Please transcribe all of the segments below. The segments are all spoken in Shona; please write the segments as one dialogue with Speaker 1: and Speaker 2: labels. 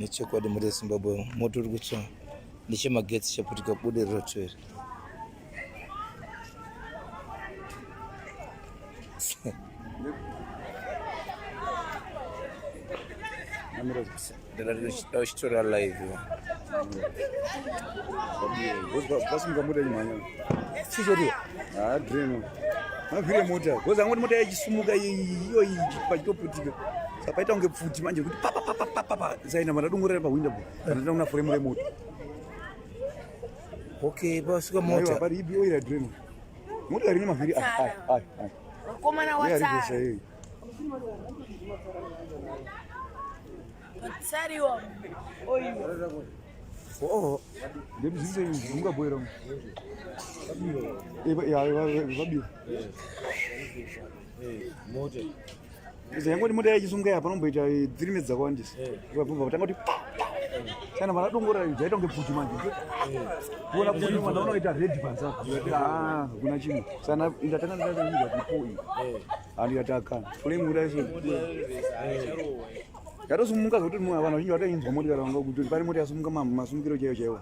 Speaker 1: nechekwadi muri Zimbabwe moto uri kutsva nechemagetsi chaputika Budiriro here. Uchitora live
Speaker 2: mavhiri mota goza angoti mota yachisumuka iyo pachitoputika sapaita kunge pfuti manje kuti papapapapapa zaina matadongorera pahwinda po anoda kuna furemu remoto.
Speaker 1: Okay, pasvika mota
Speaker 2: pari ipi oira dreno mota rine mavhiri
Speaker 3: komana watsari sariwa
Speaker 2: oh ndezvise ungabwera vabio
Speaker 4: mota
Speaker 2: yangoti mota yachisunga apa panomboita 3 minutes dzakawandisa vatanga kuti kana vanadongora zvaita kunge pfuti manje kuona kuti mwana unoita red panzako kuna chimwe sana indatanga ndaaaa tipoi andikataka fulemudaizvo yatosumuka zokuti vanhu vazhinji vatainzwa motikari vanga kuti pane mota yasumuka masumukiro chaiwo chaiwo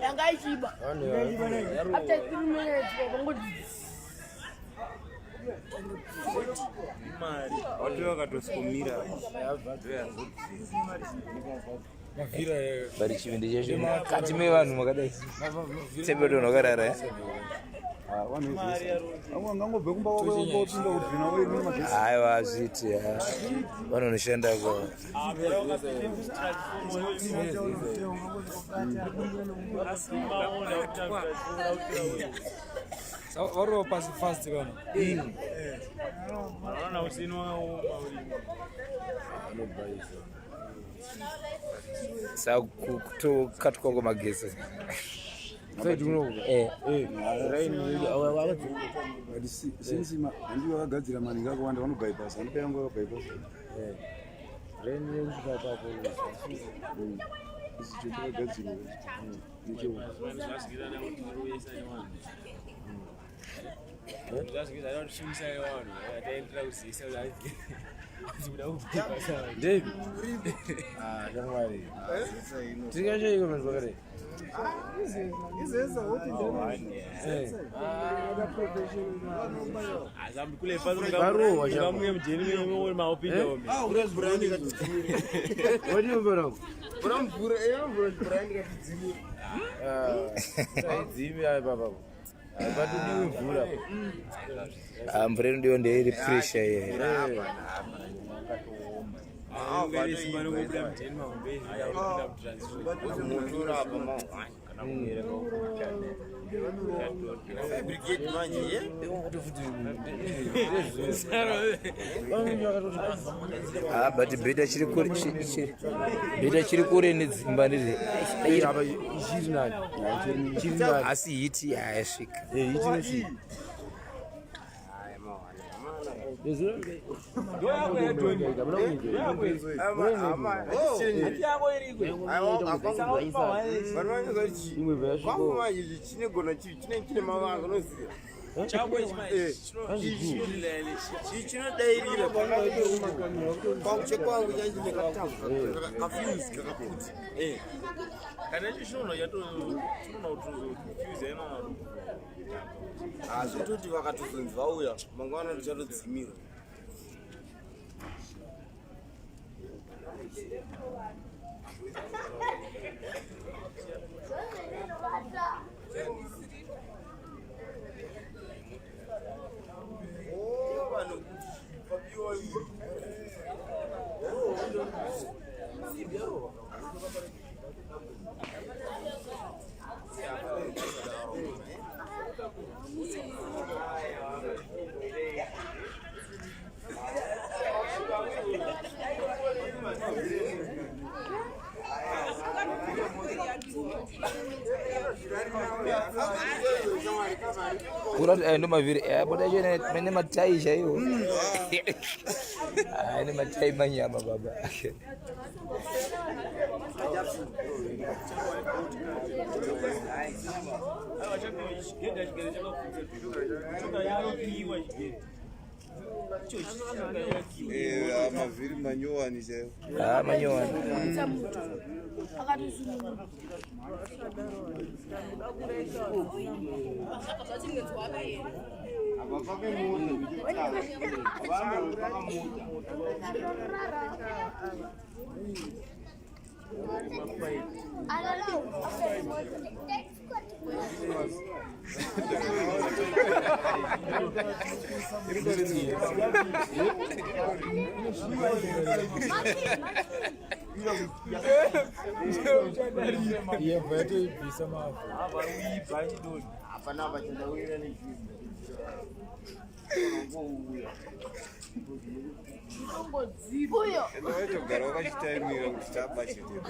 Speaker 3: yangaichiba after 3 minutes
Speaker 1: bari chivindi chazvo mukati mevanhu makadai sebedo nokarara
Speaker 2: angangobve kumba wapinda kudhina weimagesi
Speaker 1: aiwa azviti vanonoshanda ko
Speaker 4: variwo pasi fast kana
Speaker 1: saka kutokatwa kwamagesi
Speaker 2: since handi vakagadzira mari ngakawanda vanobypass handi payangu vakabypass izichotakagadzirwa
Speaker 1: mvura inodiwa ndeiri pressure ye but beta chiri kure nedzimba ndiri asi hiti yasvika
Speaker 5: zvitoti vakatozonzi vauya mangwana tichatodzimira
Speaker 1: Kurati ndo mavhiri boda icho mene matai chaiwo. Ane matai manyama baba.
Speaker 5: Mavhiri manyowani chaiwo.
Speaker 1: Manyowani.
Speaker 5: Togara wakachitaimira kuti tabachitira.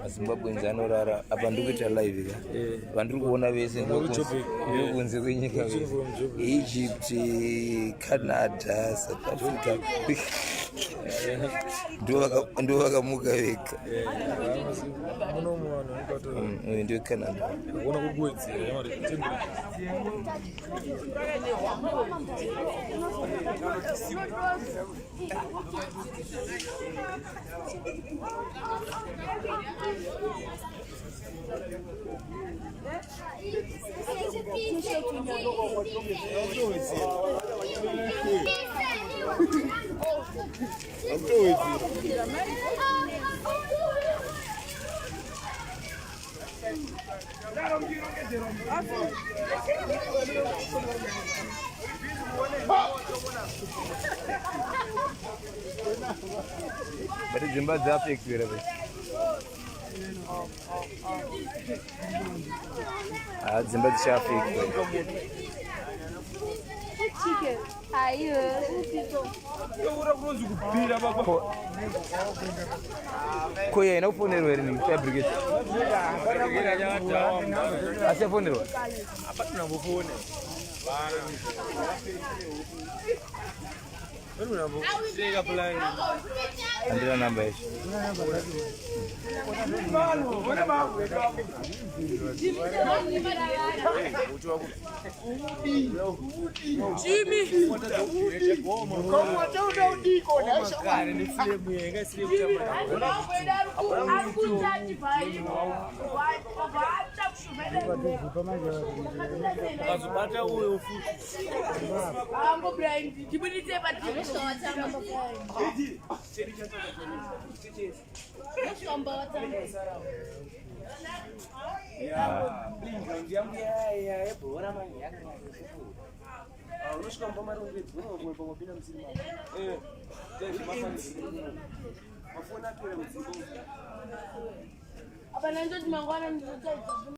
Speaker 5: Zimbabwe nzanorara apa ndikuita live ka vandiri kuona vese ndokunze kwenyika Egypt, Canada, South Africa ndo vakamuka vega ndio Canada But Zimba Zafik, Zimba Shafik.
Speaker 3: Chicken. Aí,
Speaker 1: Koya ina ufonero eri ni fabricate. Ase fonero.
Speaker 4: Apa tunambofone?
Speaker 1: Andira namba yetu.
Speaker 3: apa nanti mangwana